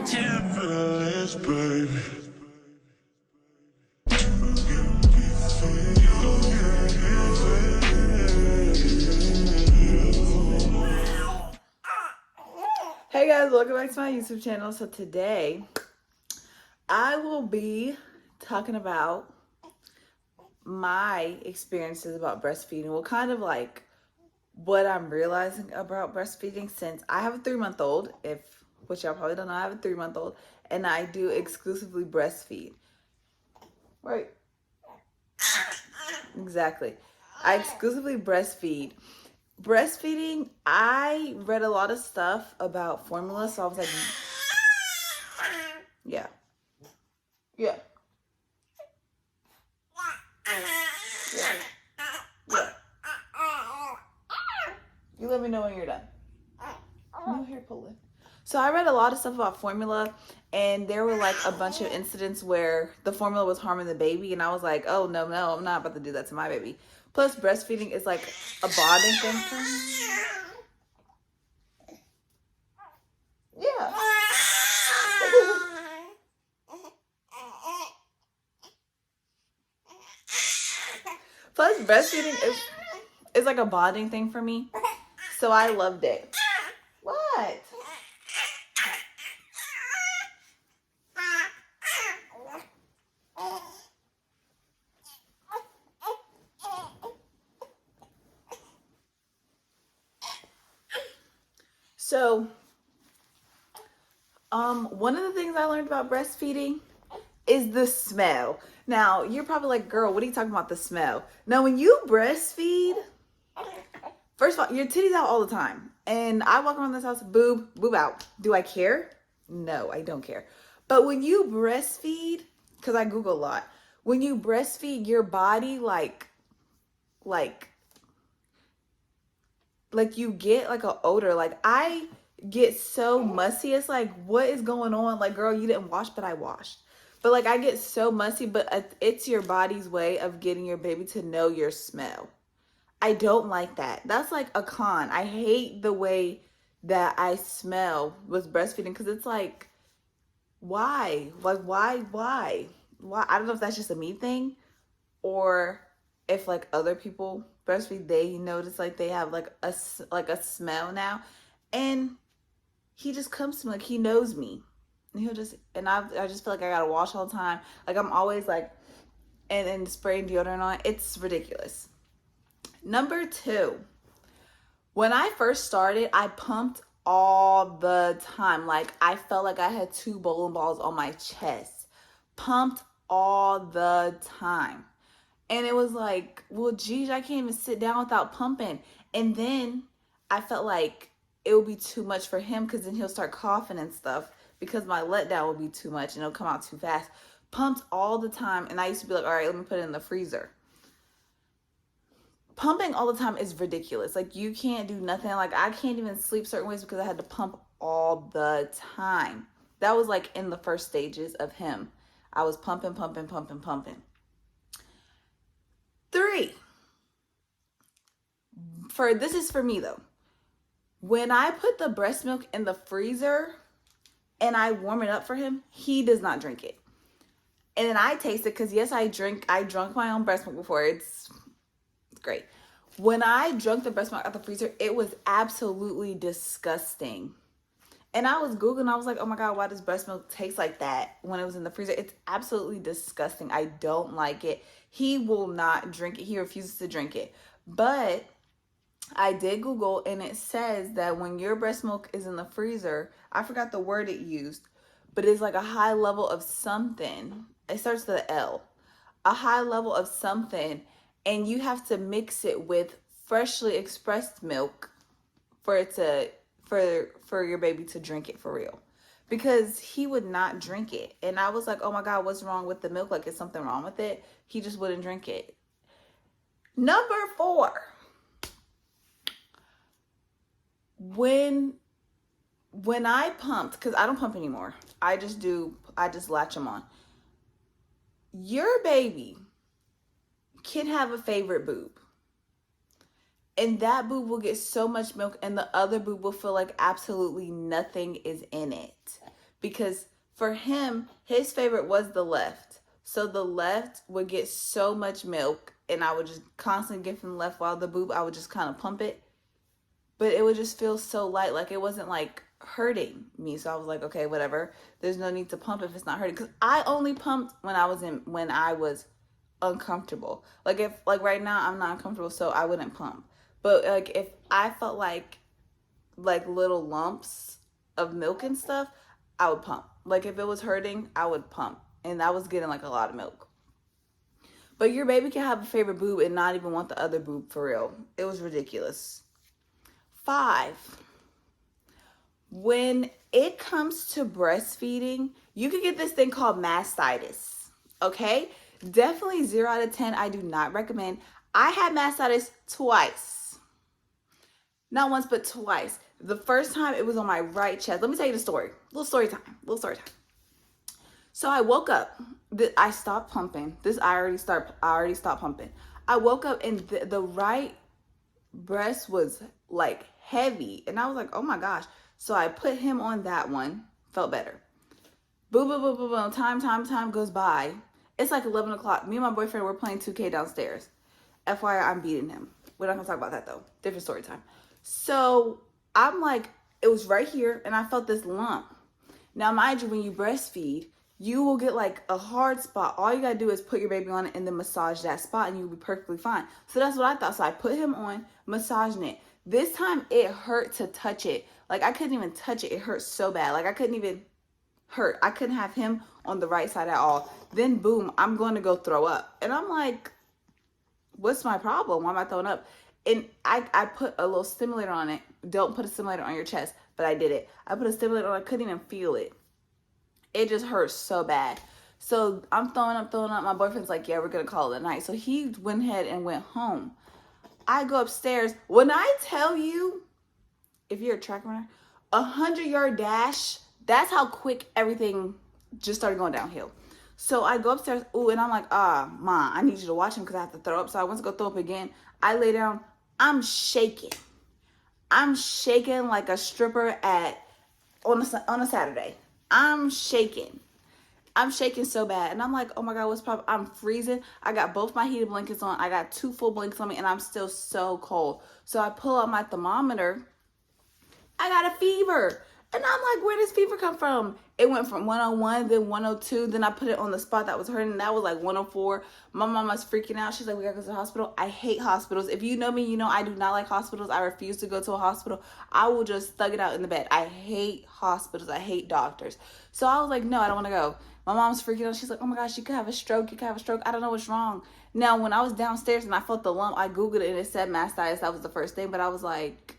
Timberlands, baby. Hey guys, welcome back to my YouTube channel. So today I will be talking about my experiences about breastfeeding. Well, kind of like what I'm realizing about breastfeeding, since I have a 3-month-old, which y'all probably don't know, I have a 3-month-old, and I do exclusively breastfeed. Right. Exactly. I exclusively breastfeed. Breastfeeding, I read a lot of stuff about formula, so I was like, yeah. Yeah. Yeah. Yeah. You let me know when you're done. No hair pulling. So I read a lot of stuff about formula, and there were like a bunch of incidents where the formula was harming the baby, and I was like, oh no, I'm not about to do that to my baby. Plus, breastfeeding is like a bonding thing for me. Yeah. Plus, breastfeeding is like a bonding thing for me, so I loved it. What? So, one of the things I learned about breastfeeding is the smell. Now, you're probably like, girl, what are you talking about, the smell? Now, when you breastfeed, first of all, your titty's out all the time. And I walk around this house, boob out. Do I care? No, I don't care. But when you breastfeed, because I Google a lot, when you breastfeed, your body like you get like an odor. Like I get so musty. It's like, what is going on? Like, girl, you didn't wash, but I washed. But like I get so musty, but it's your body's way of getting your baby to know your smell. I don't like that. That's like a con. I hate the way that I smell with breastfeeding, because it's like, why? Like, why? I don't know if that's just a me thing, or if like other people breastfeed, they notice like they have like a smell now. And he just comes to me, like he knows me. And I just feel like I gotta wash all the time. Like I'm always like, and spraying deodorant on. It's ridiculous. Number 2, when I first started, I pumped all the time. Like I felt like I had 2 bowling balls on my chest. Pumped all the time. And it was like, well, geez, I can't even sit down without pumping. And then I felt like it would be too much for him, because then he'll start coughing and stuff, because my letdown would be too much and it'll come out too fast. Pumped all the time. And I used to be like, all right, let me put it in the freezer. Pumping all the time is ridiculous. Like you can't do nothing. Like I can't even sleep certain ways because I had to pump all the time. That was like in the first stages of him. I was pumping. 3, this is for me though. When I put the breast milk in the freezer and I warm it up for him, he does not drink it. And then I taste it, because yes, I drunk my own breast milk before. It's great. When I drank the breast milk out the freezer, it was absolutely disgusting. And I was Googling, I was like, oh my God, why does breast milk taste like that when it was in the freezer? It's absolutely disgusting. I don't like it. He will not drink it. He refuses to drink it. But I did Google, and it says that when your breast milk is in the freezer, I forgot the word it used, but it's like a high level of something. It starts with an L. A high level of something, and you have to mix it with freshly expressed milk for it to for your baby to drink it for real, because he would not drink it. And I was like, oh my God, what's wrong with the milk? Like, is something wrong with it? He just wouldn't drink it. Number 4, when I pumped, because I don't pump anymore, I just latch them on. Your baby can have a favorite boob, and that boob will get so much milk, and the other boob will feel like absolutely nothing is in it, because for him, his favorite was the left. So the left would get so much milk, and I would just constantly give him the left, while the boob, I would just kind of pump it. But it would just feel so light, like it wasn't like hurting me. So I was like, okay, whatever. There's no need to pump if it's not hurting. Because I only pumped when I was uncomfortable. Like if right now I'm not uncomfortable, so I wouldn't pump. But like if I felt like little lumps of milk and stuff, I would pump. Like if it was hurting, I would pump. And I was getting like a lot of milk. But your baby can have a favorite boob and not even want the other boob, for real. It was ridiculous. 5, when it comes to breastfeeding, you can get this thing called mastitis. Okay? Definitely 0 out of 10. I do not recommend. I had mastitis twice. Not once, but twice. The first time it was on my right chest. Let me tell you the story. Little story time. So I woke up. I stopped pumping. I already stopped pumping. I woke up and the right breast was like heavy, and I was like, oh my gosh. So I put him on that one. Felt better. Boom, boom, boom, boom, boom. Time goes by. It's like 11 o'clock. Me and my boyfriend were playing 2K downstairs. FYI, I'm beating him. We're not gonna talk about that though. Different story time. So I'm like, it was right here, and I felt this lump. Now, mind you, when you breastfeed, you will get like a hard spot. All you gotta do is put your baby on it and then massage that spot, and you'll be perfectly fine. So that's what I thought. So I put him on, massaging it. This time it hurt to touch it. Like I couldn't even touch it. It hurt so bad. Like I couldn't even hurt. I couldn't have him on the right side at all. Then boom, I'm going to go throw up. And I'm like, what's my problem? Why am I throwing up? And I put a little stimulator on it. Don't put a stimulator on your chest, but I did it. I put a stimulator on. I couldn't even feel it. It just hurts so bad. So I'm throwing up. My boyfriend's like, yeah, we're going to call it a night. So he went ahead and went home. I go upstairs. When I tell you, if you're a track runner, 100-yard dash, that's how quick everything just started going downhill. So I go upstairs, and I'm like, Ma, I need you to watch him because I have to throw up. So I went to go throw up again. I lay down. I'm shaking. I'm shaking like a stripper on a Saturday. I'm shaking so bad. And I'm like, oh my God, what's the problem? I'm freezing. I got both my heated blankets on. I got 2 full blankets on me, and I'm still so cold. So I pull out my thermometer. I got a fever. And I'm like, where does fever come from? It went from 101, then 102. Then I put it on the spot that was hurting. That was like 104. My mama's freaking out. She's like, we gotta go to the hospital. I hate hospitals. If you know me, you know I do not like hospitals. I refuse to go to a hospital. I will just thug it out in the bed. I hate hospitals. I hate doctors. So I was like, no, I don't want to go. My mom's freaking out. She's like, oh my gosh, you could have a stroke. I don't know what's wrong. Now, when I was downstairs and I felt the lump, I Googled it and it said mastitis. That was the first thing. But I was like,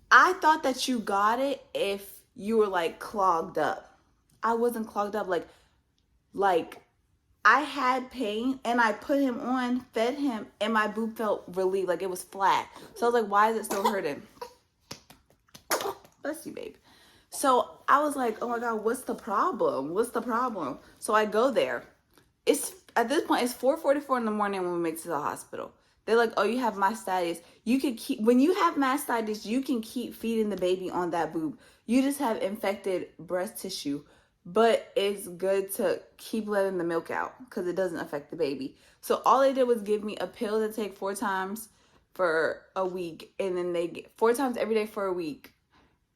I thought that you got it if you were like clogged up. I wasn't clogged up. Like I had pain, and I put him on, fed him, and my boob felt relieved. Like it was flat. So I was like, why is it still hurting? Bless you, babe. So I was like, oh my God, what's the problem? So I go there. At this point, it's 4:44 in the morning when we make it to the hospital. They're like, oh, you have mastitis. When you have mastitis, you can keep feeding the baby on that boob. You just have infected breast tissue, but it's good to keep letting the milk out because it doesn't affect the baby. So all they did was give me a pill to take 4 times for a week, and then they get 4 times every day for a week,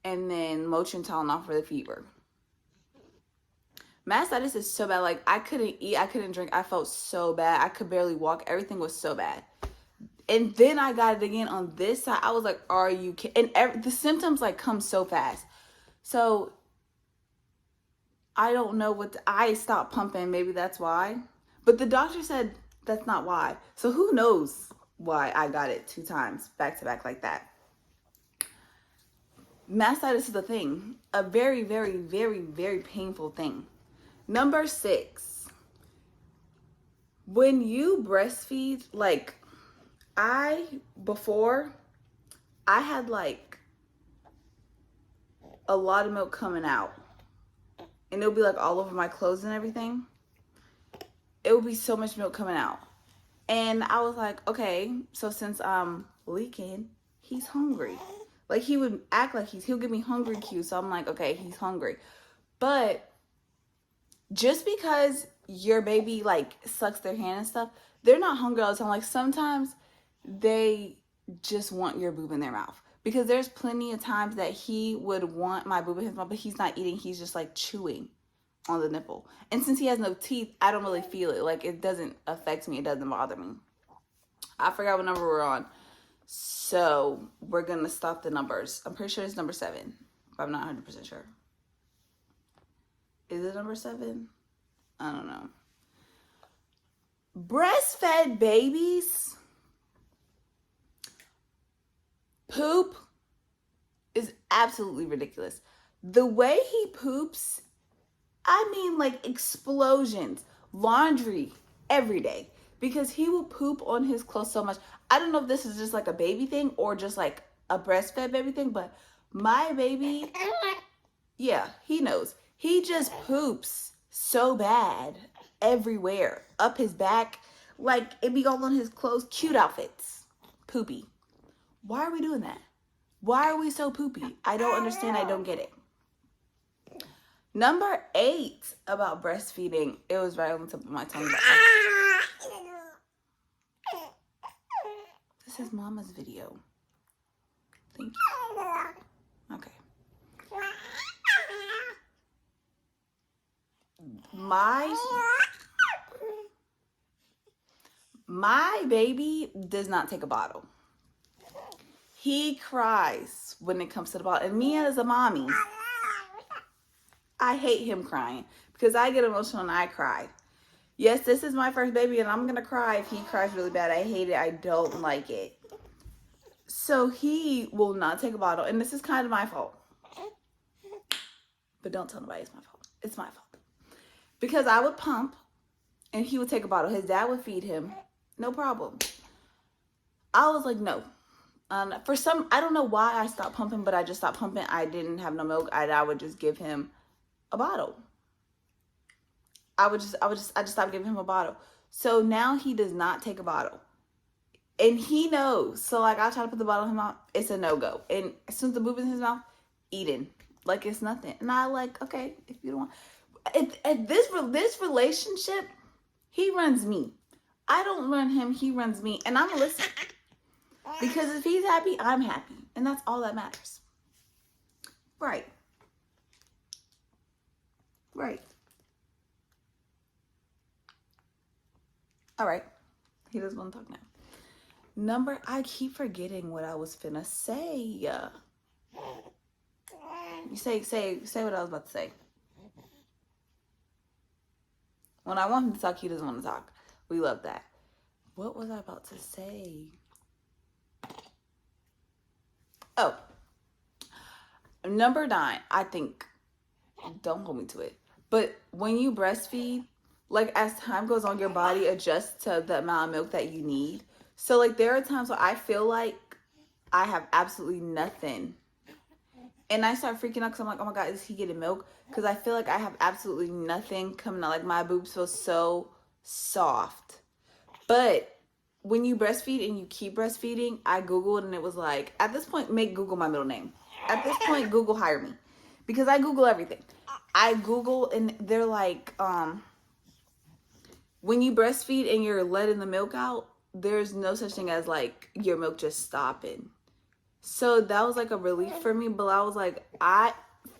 and then Motrin Tylenol for the fever. Mastitis is so bad. Like I couldn't eat, I couldn't drink. I felt so bad. I could barely walk. Everything was so bad. And then I got it again on this side. I was like, are you kidding? And the symptoms like come so fast. So I don't know I stopped pumping. Maybe that's why. But the doctor said that's not why. So who knows why I got it 2 times back to back like that. Mastitis is a thing. A very, very, very, very painful thing. Number 6. When you breastfeed, like before I had like a lot of milk coming out, and it'll be like all over my clothes and everything. It would be so much milk coming out. And I was like, okay, so since I'm leaking, he's hungry. Like he would act like he'll give me hungry cues. So I'm like, okay, he's hungry. But just because your baby like sucks their hand and stuff, they're not hungry all the time. Like sometimes they just want your boob in their mouth. Because there's plenty of times that he would want my boob in his mouth, but he's not eating. He's just like chewing on the nipple. And since he has no teeth, I don't really feel it. Like it doesn't affect me. It doesn't bother me. I forgot what number we're on. So we're going to stop the numbers. I'm pretty sure it's number 7. But I'm not 100% sure. Is it number 7? I don't know. Breastfed babies poop is absolutely ridiculous. The way he poops, I mean like explosions, laundry every day, because he will poop on his clothes so much. I don't know if this is just like a baby thing or just like a breastfed baby thing, but my baby, yeah, he knows. He just poops so bad everywhere, up his back, like it be all on his clothes, cute outfits, poopy. Why are we doing that? Why are we so poopy? I don't understand. I don't get it. Number 8 about breastfeeding. It was right on the tip of my tongue. This is Mama's video. Thank you. Okay. My baby does not take a bottle. He cries when it comes to the bottle. And me as a mommy, I hate him crying because I get emotional and I cry. Yes, this is my first baby and I'm going to cry if he cries really bad. I hate it. I don't like it. So he will not take a bottle. And this is kind of my fault. But don't tell nobody it's my fault. It's my fault. Because I would pump and he would take a bottle. His dad would feed him. No problem. I was like, no. I don't know why I stopped pumping, but I just stopped pumping. I didn't have no milk. I would just give him a bottle. I just stopped giving him a bottle. So now he does not take a bottle. And he knows. So like I try to put the bottle in his mouth, it's a no-go. And as soon as the boob is in his mouth, eating. Like it's nothing. And I like, okay, if you don't want. At this relationship, he runs me. I don't run him, he runs me. And I'm gonna listen. Because if he's happy, I'm happy. And that's all that matters. Right. Right. All right. He doesn't want to talk now. I keep forgetting what I was finna say. You say what I was about to say. When I want him to talk, he doesn't want to talk. We love that. What was I about to say? Oh, number 9, I think, don't hold me to it, but when you breastfeed, like as time goes on, your body adjusts to the amount of milk that you need. So like there are times where I feel like I have absolutely nothing. And I start freaking out because I'm like, oh my God, is he getting milk? Because I feel like I have absolutely nothing coming out. Like my boobs feel so soft. But when you breastfeed and you keep breastfeeding, I Googled and it was like, at this point, make Google my middle name. At this point, Google hire me. Because I Google everything. I Google and they're like, when you breastfeed and you're letting the milk out, there's no such thing as like your milk just stopping. So that was like a relief for me. But I was like,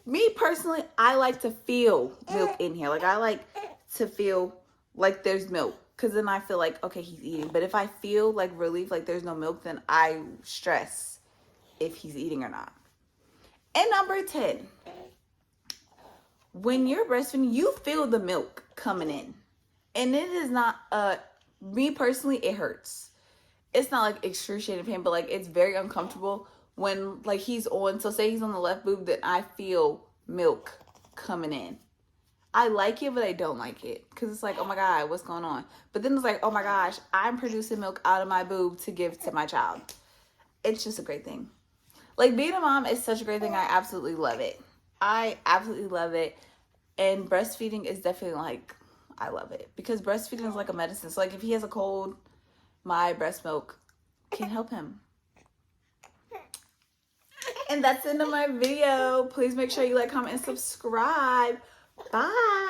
me personally, I like to feel milk in here. Like I like to feel like there's milk. Because then I feel like, okay, he's eating. But if I feel like relief, like there's no milk, then I stress if he's eating or not. And number 10, when you're breastfeeding, you feel the milk coming in. And it is not, me personally, it hurts. It's not like excruciating pain, but like it's very uncomfortable when like he's on. So say he's on the left boob, then I feel milk coming in. I like it, but I don't like it. Because it's like, oh my God, what's going on? But then it's like, oh my gosh, I'm producing milk out of my boob to give to my child. It's just a great thing. Like being a mom is such a great thing. I absolutely love it. I absolutely love it. And breastfeeding is definitely like, I love it. Because breastfeeding is like a medicine. So like if he has a cold, my breast milk can help him. And that's the end of my video. Please make sure you like, comment, and subscribe. Bye.